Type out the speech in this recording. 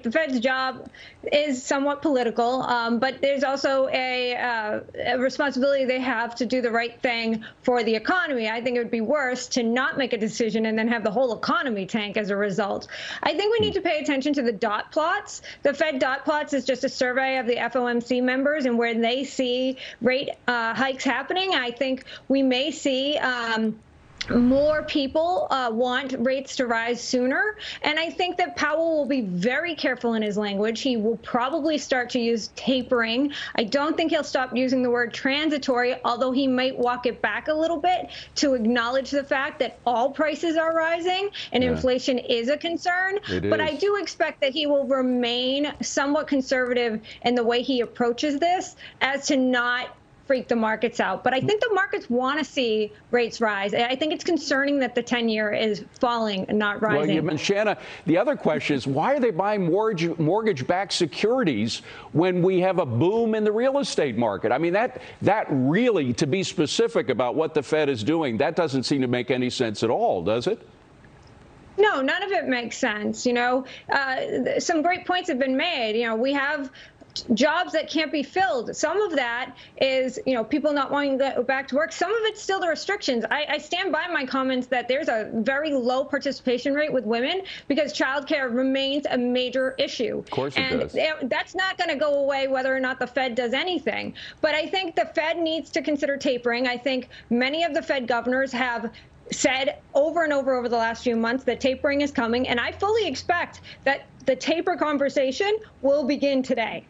The Fed's job is somewhat political, but there's also a responsibility they have to do the right thing for the economy. I think it would be worse to not make a decision and then have the whole economy tank as a result. I think we need to pay attention to the dot plots. The Fed dot plots is just a survey of the FOMC members, and where they see rate hikes happening, I think we may see more people want rates to rise sooner. And I think that Powell will be very careful in his language. He will probably start to use tapering. I don't think he'll stop using the word transitory, although he might walk it back a little bit to acknowledge the fact that all prices are rising and inflation is a concern. But I do expect that he will remain somewhat conservative in the way he approaches this, as to not freak the markets out. But I think the markets want to see rates rise. I think it's concerning that the 10-year is falling and not rising. Well, Shana, the other question is, why are they buying mortgage-backed securities when we have a boom in the real estate market? I mean, that really, to be specific about what the Fed is doing, that doesn't seem to make any sense at all, does it? No, none of it makes sense. You know, some great points have been made. You know, we have jobs that can't be filled. Some of that is, you know, people not wanting to go back to work. Some of it's still the restrictions. I stand by my comments that there's a very low participation rate with women because childcare remains a major issue. Of course it does. That's not going to go away whether or not the Fed does anything. But I think the Fed needs to consider tapering. I think many of the Fed governors have said over and over the last few months that tapering is coming, and I fully expect that the taper conversation will begin today.